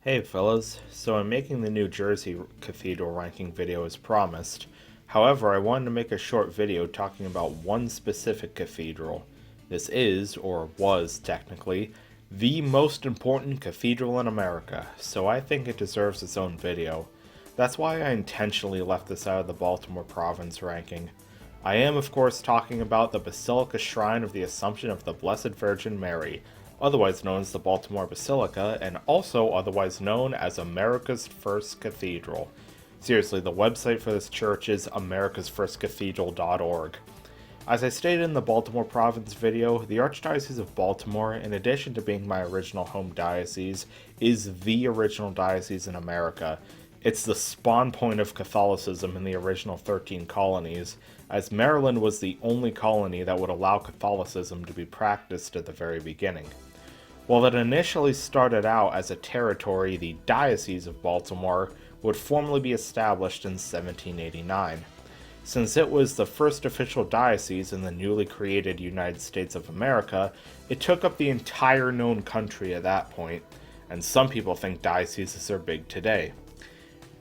Hey fellas, so I'm making the New Jersey Cathedral ranking video as promised. However, I wanted to make a short video talking about one specific cathedral. This is, or was technically, the most important cathedral in America, so I think it deserves its own video. That's why I intentionally left this out of the Baltimore Province ranking. I am, of course, talking about the Basilica Shrine of the Assumption of the Blessed Virgin Mary, otherwise known as the Baltimore Basilica, and also otherwise known as America's First Cathedral. Seriously, the website for this church is americasfirstcathedral.org. As I stated in the Baltimore Province video, the Archdiocese of Baltimore, in addition to being my original home diocese, is the original diocese in America. It's the spawn point of Catholicism in the original 13 colonies, as Maryland was the only colony that would allow Catholicism to be practiced at the very beginning. While it initially started out as a territory, the Diocese of Baltimore would formally be established in 1789. Since it was the first official diocese in the newly created United States of America, it took up the entire known country at that point, and some people think dioceses are big today.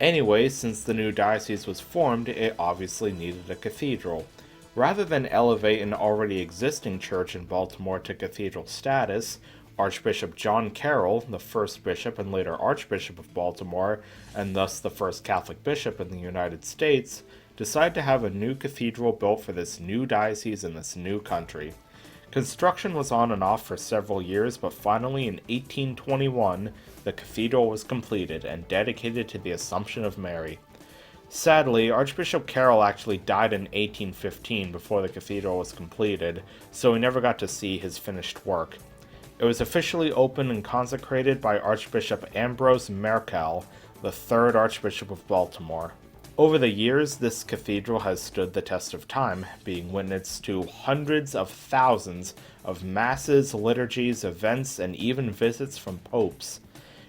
Anyway, since the new diocese was formed, it obviously needed a cathedral. Rather than elevate an already existing church in Baltimore to cathedral status, Archbishop John Carroll, the first bishop and later Archbishop of Baltimore, and thus the first Catholic bishop in the United States, decided to have a new cathedral built for this new diocese in this new country. Construction was on and off for several years, but finally in 1821, the cathedral was completed and dedicated to the Assumption of Mary. Sadly, Archbishop Carroll actually died in 1815 before the cathedral was completed, so we never got to see his finished work. It was officially opened and consecrated by Archbishop Ambrose Markel, the third Archbishop of Baltimore. Over the years, this cathedral has stood the test of time, being witness to hundreds of thousands of masses, liturgies, events, and even visits from popes.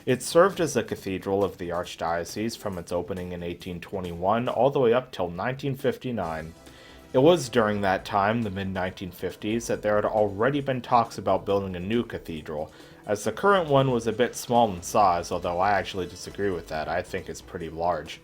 It served as the cathedral of the Archdiocese from its opening in 1821 all the way up till 1959. It was during that time, the mid-1950s, that there had already been talks about building a new cathedral, as the current one was a bit small in size, although I actually disagree with that. I think it's pretty large.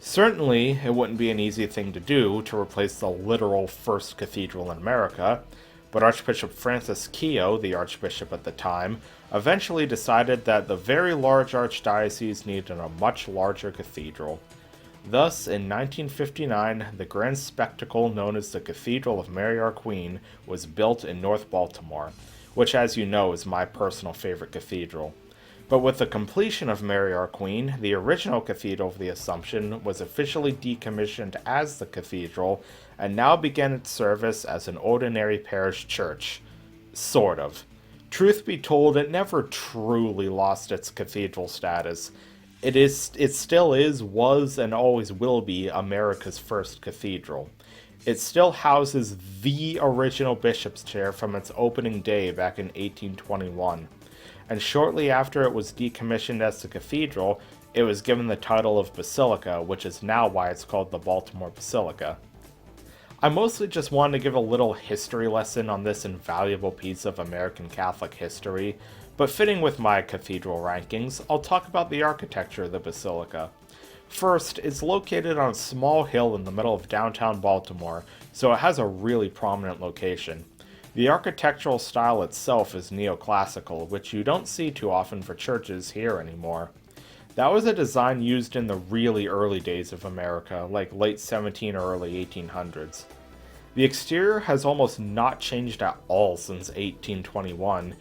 Certainly, it wouldn't be an easy thing to do to replace the literal first cathedral in America, but Archbishop Francis Keogh, the archbishop at the time, eventually decided that the very large archdiocese needed a much larger cathedral. Thus, in 1959, the grand spectacle known as the Cathedral of Mary Our Queen was built in North Baltimore, which, as you know, is my personal favorite cathedral. But with the completion of Mary Our Queen, the original Cathedral of the Assumption was officially decommissioned as the cathedral and now began its service as an ordinary parish church. Sort of. Truth be told, it never truly lost its cathedral status. It still is, was, and always will be America's first cathedral. It still houses the original bishop's chair from its opening day back in 1821. And shortly after it was decommissioned as the cathedral, it was given the title of Basilica, which is now why it's called the Baltimore Basilica. I mostly just wanted to give a little history lesson on this invaluable piece of American Catholic history, but fitting with my cathedral rankings, I'll talk about the architecture of the basilica. First, it's located on a small hill in the middle of downtown Baltimore, so it has a really prominent location. The architectural style itself is neoclassical, which you don't see too often for churches here anymore. That was a design used in the really early days of America, like late 17 or early 1800s. The exterior has almost not changed at all since 1821,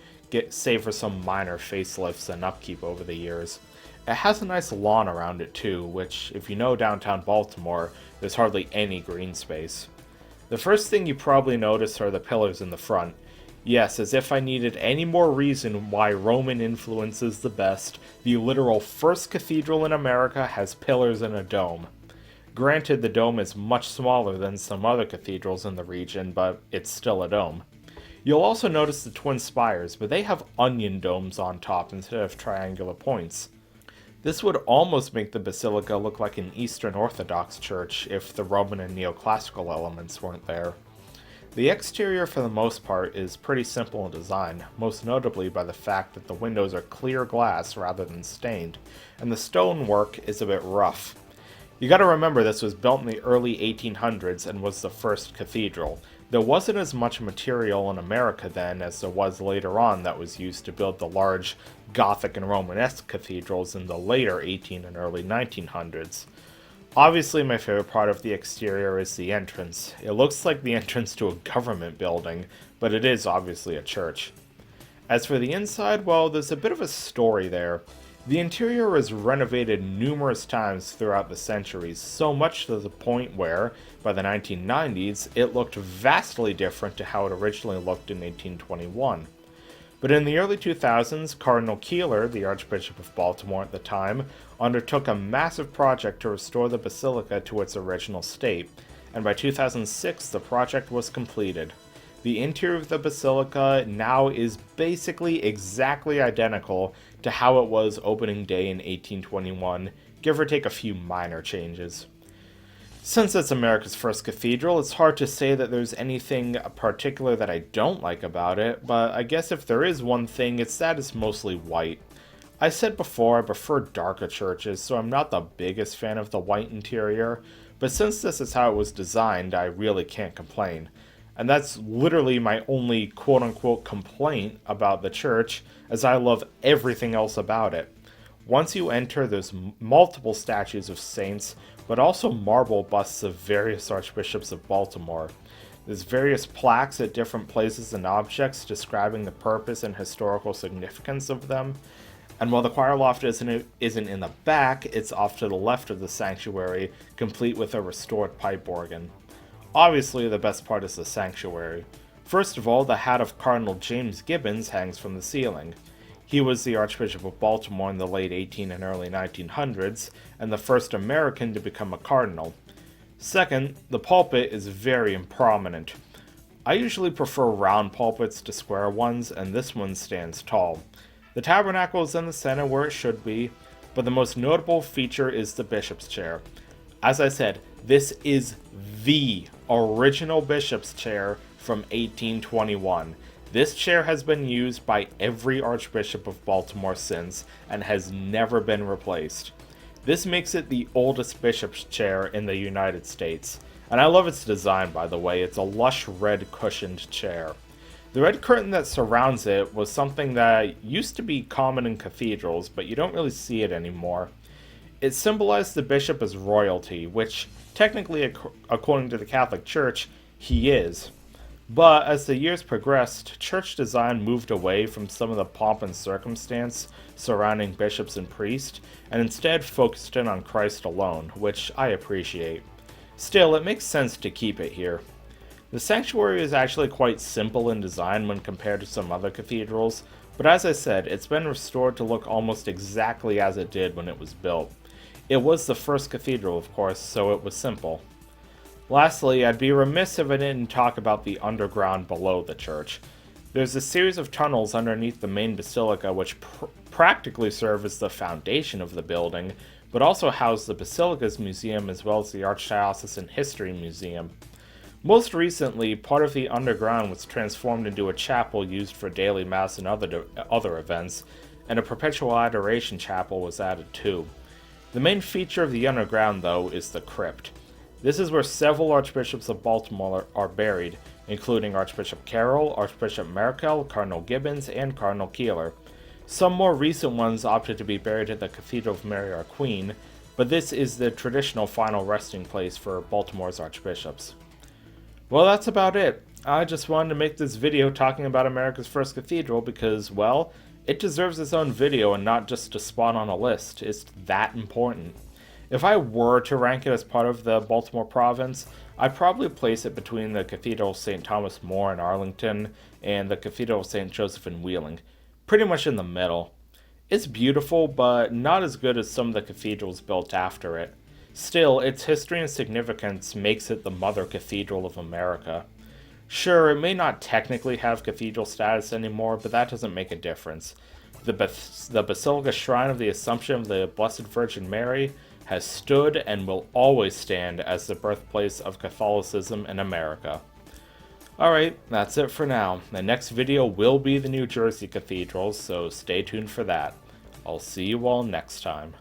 save for some minor facelifts and upkeep over the years. It has a nice lawn around it too, which, if you know downtown Baltimore, there's hardly any green space. The first thing you probably notice are the pillars in the front. Yes, as if I needed any more reason why Roman influence is the best, the literal first cathedral in America has pillars and a dome. Granted, the dome is much smaller than some other cathedrals in the region, but it's still a dome. You'll also notice the twin spires, but they have onion domes on top instead of triangular points. This would almost make the basilica look like an Eastern Orthodox church if the Roman and neoclassical elements weren't there. The exterior for the most part is pretty simple in design, most notably by the fact that the windows are clear glass rather than stained, and the stonework is a bit rough. You gotta remember this was built in the early 1800s and was the first cathedral. There wasn't as much material in America then as there was later on that was used to build the large Gothic and Romanesque cathedrals in the later 18 and early 1900s. Obviously, my favorite part of the exterior is the entrance. It looks like the entrance to a government building, but it is obviously a church. As for the inside, well, there's a bit of a story there. The interior was renovated numerous times throughout the centuries, so much to the point where, by the 1990s, it looked vastly different to how it originally looked in 1821. But in the early 2000s, Cardinal Keeler, the Archbishop of Baltimore at the time, undertook a massive project to restore the basilica to its original state, and by 2006 the project was completed. The interior of the basilica now is basically exactly identical to how it was opening day in 1821, give or take a few minor changes. Since it's America's first cathedral, it's hard to say that there's anything particular that I don't like about it, but I guess if there is one thing, it's that it's mostly white. I said before I prefer darker churches, so I'm not the biggest fan of the white interior, but since this is how it was designed, I really can't complain. And that's literally my only quote-unquote complaint about the church, as I love everything else about it. Once you enter, there's multiple statues of saints, but also marble busts of various archbishops of Baltimore. There's various plaques at different places and objects describing the purpose and historical significance of them. And while the choir loft isn't in the back, it's off to the left of the sanctuary, complete with a restored pipe organ. Obviously, the best part is the sanctuary. First of all, the hat of Cardinal James Gibbons hangs from the ceiling. He was the Archbishop of Baltimore in the late 18 and early 1900s, and the first American to become a cardinal. Second, the pulpit is very prominent. I usually prefer round pulpits to square ones, and this one stands tall. The tabernacle is in the center where it should be, but the most notable feature is the bishop's chair. As I said, this is the original bishop's chair from 1821. This chair has been used by every Archbishop of Baltimore since and has never been replaced. This makes it the oldest bishop's chair in the United States. And I love its design, by the way. It's a lush red cushioned chair. The red curtain that surrounds it was something that used to be common in cathedrals, but you don't really see it anymore. It symbolized the bishop as royalty, which, technically, according to the Catholic Church, he is. But as the years progressed, church design moved away from some of the pomp and circumstance surrounding bishops and priests, and instead focused in on Christ alone, which I appreciate. Still, it makes sense to keep it here. The sanctuary is actually quite simple in design when compared to some other cathedrals, but as I said, it's been restored to look almost exactly as it did when it was built. It was the first cathedral, of course, so it was simple. Lastly, I'd be remiss if I didn't talk about the underground below the church. There's a series of tunnels underneath the main basilica which practically serve as the foundation of the building, but also house the Basilica's Museum as well as the Archdiocesan History Museum. Most recently, part of the underground was transformed into a chapel used for daily mass and other events, and a perpetual adoration chapel was added too. The main feature of the underground, though, is the crypt. This is where several archbishops of Baltimore are buried, including Archbishop Carroll, Archbishop Merkel, Cardinal Gibbons, and Cardinal Keeler. Some more recent ones opted to be buried at the Cathedral of Mary Our Queen, but this is the traditional final resting place for Baltimore's archbishops. Well, that's about it. I just wanted to make this video talking about America's first cathedral because, well, it deserves its own video and not just a spot on a list. It's that important. If I were to rank it as part of the Baltimore province, I'd probably place it between the Cathedral of St. Thomas More in Arlington and the Cathedral of St. Joseph in Wheeling. Pretty much in the middle. It's beautiful, but not as good as some of the cathedrals built after it. Still, its history and significance makes it the Mother Cathedral of America. Sure, it may not technically have cathedral status anymore, but that doesn't make a difference. The Basilica Shrine of the Assumption of the Blessed Virgin Mary has stood and will always stand as the birthplace of Catholicism in America. Alright, that's it for now. The next video will be the New Jersey cathedrals, so stay tuned for that. I'll see you all next time.